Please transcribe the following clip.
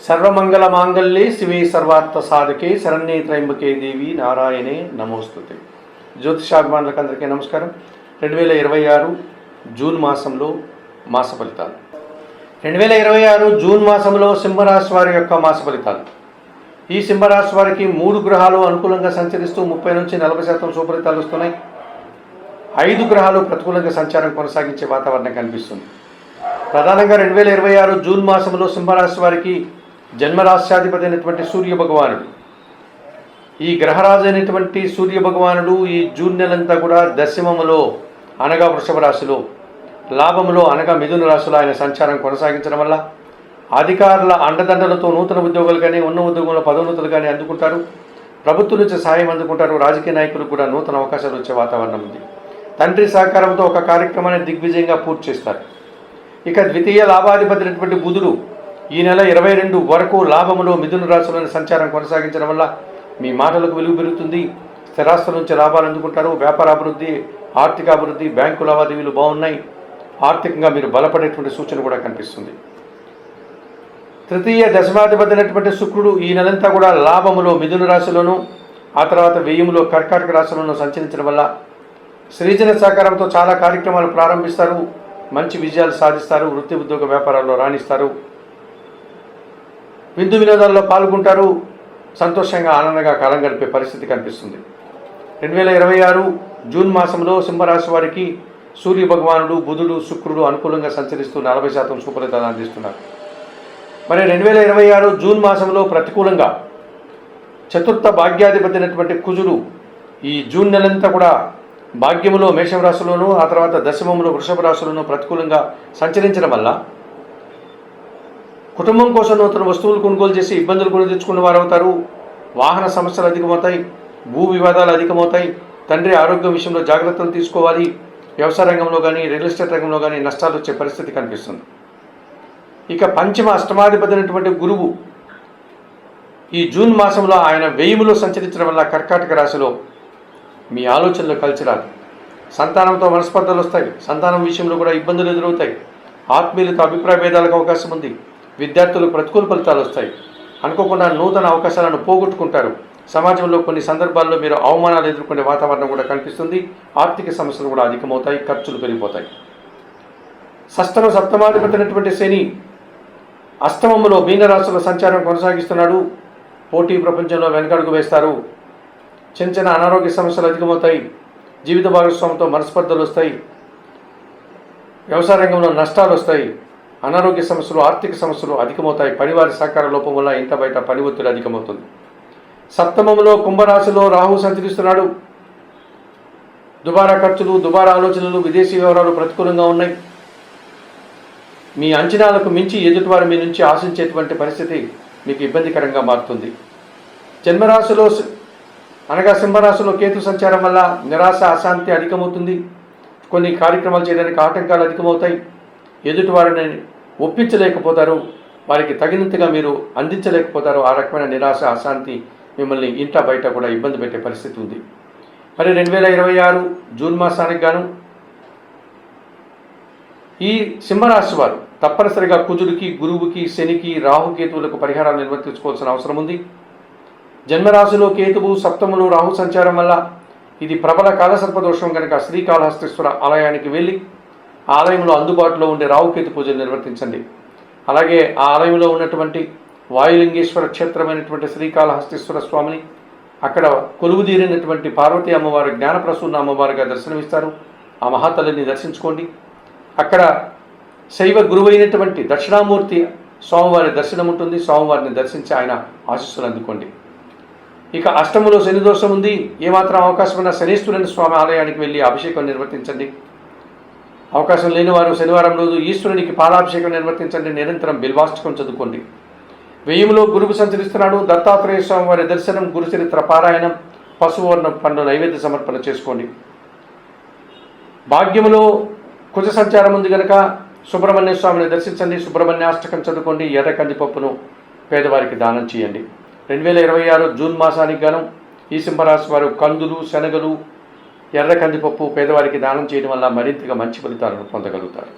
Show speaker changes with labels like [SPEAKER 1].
[SPEAKER 1] సర్వమంగళ మాంగళ్యే శివే సర్వార్థ సాధకే శరణ్యే త్రయంబకే దేవి నారాయణే నమోస్తుతే. జ్యోతిషాభిమానులకు అందరికీ నమస్కారం. 2026 జూన్ మాసంలో మాస ఫలితాలు. 2026 జూన్ మాసంలో సింహరాశి వారి యొక్క మాస ఫలితాలు. ఈ సింహరాశి వారికి 3 గ్రహాలు అనుకూలంగా సంచరిస్తూ 30 నుంచి 40% శుభఫలితాలు వస్తున్నాయి. 5 గ్రహాలు ప్రతికూలంగా సంచారం కొనసాగించే వాతావరణం కనిపిస్తుంది. ప్రధానంగా 2026 జూన్ మాసంలో సింహరాశి వారికి జన్మరాశ్యాధిపతి అయినటువంటి సూర్య భగవానుడు, ఈ గ్రహరాజు అయినటువంటి సూర్య భగవానుడు ఈ జూన్ నెలంతా కూడా దశమములో అనగా వృషభ రాశిలో, లాభములో అనగా మిథున రాశిలో ఆయన సంచారం కొనసాగించడం వల్ల అధికారుల అండదండలతో నూతన ఉద్యోగాలు కానీ ఉన్న ఉద్యోగంలో పదోన్నతులు కానీ అందుకుంటారు. ప్రభుత్వం నుంచి సహాయం అందుకుంటారు. రాజకీయ నాయకులకు కూడా నూతన అవకాశాలు వచ్చే వాతావరణం ఉంది. తండ్రి సహకారంతో ఒక కార్యక్రమాన్ని దిగ్విజయంగా పూర్తి చేస్తారు. ఇక ద్వితీయ లాభాధిపతి అయినటువంటి బుధుడు ఈ నెల 22 వరకు లాభములో మిథున రాశిలోని సంచారం కొనసాగించడం వల్ల మీ మాటలకు విలువ పెరుగుతుంది. స్థిరాస్తుల నుంచి లాభాలు అందుకుంటారు. వ్యాపార అభివృద్ధి, ఆర్థిక అభివృద్ధి, బ్యాంకు లావాదేవీలు బాగున్నాయి. ఆర్థికంగా మీరు బలపడేటువంటి సూచన కూడా కనిపిస్తుంది. తృతీయ దశమాధిపతి అయినటువంటి శుక్రుడు ఈ నెలంతా కూడా లాభములో మిథున రాశిలోను, ఆ తర్వాత వ్యయములో కర్కాటక రాశిలోనూ సంచరించడం వల్ల సృజన సహకారంతో చాలా కార్యక్రమాలు ప్రారంభిస్తారు. మంచి విజయాలు సాధిస్తారు. వృత్తి ఉద్యోగ వ్యాపారాల్లో రాణిస్తారు. విందు వినోదాల్లో పాల్గొంటారు. సంతోషంగా ఆనందంగా కాలం గడిపే పరిస్థితి కనిపిస్తుంది. 2026 జూన్ మాసంలో సింహరాశి వారికి సూర్య భగవానుడు, బుధుడు, శుక్రుడు అనుకూలంగా సంచరిస్తూ 40% శుభఫలితాలు అందిస్తున్నారు. మరి 2026 జూన్ మాసంలో ప్రతికూలంగా చతుర్థ భాగ్యాధిపతి అయినటువంటి కుజుడు ఈ జూన్ నెలంతా కూడా భాగ్యములో మేషం రాశిలోను, ఆ తర్వాత దశమములో వృషభ రాశిలోను ప్రతికూలంగా సంచరించడం వల్ల కుటుంబం కోసం నూతన వస్తువులు కొనుగోలు చేసి ఇబ్బందులు కొని తెచ్చుకున్న వారు అవుతారు. వాహన సమస్యలు అధికమవుతాయి. భూ వివాదాలు అధికమవుతాయి. తండ్రి ఆరోగ్యం విషయంలో జాగ్రత్తలు తీసుకోవాలి. వ్యవసాయ రంగంలో కానీ రియల్ ఎస్టేట్ రంగంలో కానీ నష్టాలు వచ్చే పరిస్థితి కనిపిస్తుంది. ఇక పంచమ అష్టమాధిపతి అయినటువంటి గురువు ఈ జూన్ మాసంలో ఆయన వ్యయములో సంచరించడం వల్ల కర్కాటక రాశిలో మీ ఆలోచనలు కలిసి రాదు. సంతానంతో మనస్పర్ధలు వస్తాయి. సంతానం విషయంలో కూడా ఇబ్బందులు ఎదురవుతాయి. ఆత్మీయులతో అభిప్రాయ భేదాలకు అవకాశం ఉంది. విద్యార్థులకు ప్రతికూల ఫలితాలు వస్తాయి. అనుకోకుండా నూతన అవకాశాలను పోగొట్టుకుంటారు. సమాజంలో కొన్ని సందర్భాల్లో మీరు అవమానాలు ఎదుర్కొనే వాతావరణం కూడా కనిపిస్తుంది. ఆర్థిక సమస్యలు కూడా అధికమవుతాయి. ఖర్చులు పెరిగిపోతాయి. షష్టమ సప్తమాధిపతి అయినటువంటి శని అష్టమములో మీనరాశిలో సంచారం కొనసాగిస్తున్నాడు. పోటీ ప్రపంచంలో వెనకడుగు వేస్తారు. చిన్న చిన్న అనారోగ్య సమస్యలు అధికమవుతాయి. జీవిత భాగస్వామితో మనస్పర్ధలు వస్తాయి. వ్యవసాయ రంగంలో నష్టాలు వస్తాయి. అనారోగ్య సమస్యలు, ఆర్థిక సమస్యలు అధికమవుతాయి. పరివారి సహకార లోపం వల్ల ఇంట బయట పని ఒత్తిడి అధికమవుతుంది. సప్తమంలో కుంభరాశిలో రాహు సంచరిస్తున్నాడు. దుబారా ఖర్చులు, దుబారా ఆలోచనలు, విదేశీ వ్యవహారాలు ప్రతికూలంగా ఉన్నాయి. మీ అంచనాలకు మించి ఎదుటివారు మీ నుంచి ఆశించేటువంటి పరిస్థితి మీకు ఇబ్బందికరంగా మారుతుంది. జన్మరాశిలో అనగా సింహరాశిలో కేతు సంచారం వల్ల నిరాశ, అశాంతి అధికమవుతుంది. కొన్ని కార్యక్రమాలు చేయడానికి ఆటంకాలు అధికమవుతాయి. ఎదుటివారిని ఒప్పించలేకపోతారు. వారికి తగినంతగా మీరు అందించలేకపోతారు. ఆ రకమైన నిరాశ, అశాంతి మిమ్మల్ని ఇంట బయట కూడా ఇబ్బంది పెట్టే పరిస్థితి ఉంది. మరి 2026 జూన్ మాసానికి గాను ఈ సింహరాశి వారు తప్పనిసరిగా కుజుడికి, గురువుకి, శనికి, రాహుకేతువులకు పరిహారాలు నిర్వర్తించుకోవాల్సిన అవసరం ఉంది. జన్మరాశిలో కేతువు, సప్తములో రాహు సంచారం వల్ల ఇది ప్రబల కాలసర్పదోషం కనుక శ్రీకాళహస్తీశ్వర ఆలయానికి వెళ్ళి ఆ ఆలయంలో అందుబాటులో ఉండే రాహుకేతు పూజలు నిర్వర్తించండి. అలాగే ఆ ఆలయంలో ఉన్నటువంటి వాయులింగేశ్వర క్షేత్రమైనటువంటి శ్రీకాళహస్తీశ్వర స్వామిని, అక్కడ కొలువుదీరినటువంటి పార్వతీ అమ్మవారు జ్ఞానప్రసూన్న అమ్మవారుగా దర్శనమిస్తారు. ఆ మహాతల్లిని దర్శించుకోండి. అక్కడ శైవ గురువైనటువంటి దక్షిణామూర్తి స్వామివారి దర్శనం ఉంటుంది. స్వామివారిని దర్శించి ఆయన ఆశీస్సులు అందుకోండి. ఇక అష్టములో శని దోషం ఉంది. ఏమాత్రం అవకాశం ఉన్న శనీశ్వరుని స్వామి ఆలయానికి వెళ్ళి అభిషేకం నిర్వర్తించండి. అవకాశం లేని వారు శనివారం రోజు ఈశ్వరునికి పాలాభిషేకం నిర్వర్తించండి. నిరంతరం బిల్వాష్టకం చదువుకోండి. వ్యయములో గురువు సంచరిస్తున్నాడు. దత్తాత్రేయ స్వామి వారి దర్శనం, గురుచరిత్ర పారాయణం, పశువర్ణ పండు నైవేద్య సమర్పణ చేసుకోండి. భాగ్యములో కుజ సంచారం ఉంది కనుక సుబ్రహ్మణ్య స్వామిని దర్శించండి. సుబ్రహ్మణ్యాష్టకం చదువుకోండి. ఎర్ర కందిపప్పును పేదవారికి దానం చేయండి. 2026 జూన్ మాసానికి గాను ఈ సింహరాశి వారు కందులు, శనగలు, ఎర్ర కందిపప్పు పేదవారికి దానం చేయడం వల్ల మరింతగా మంచి ఫలితాలను పొందగలుగుతారు.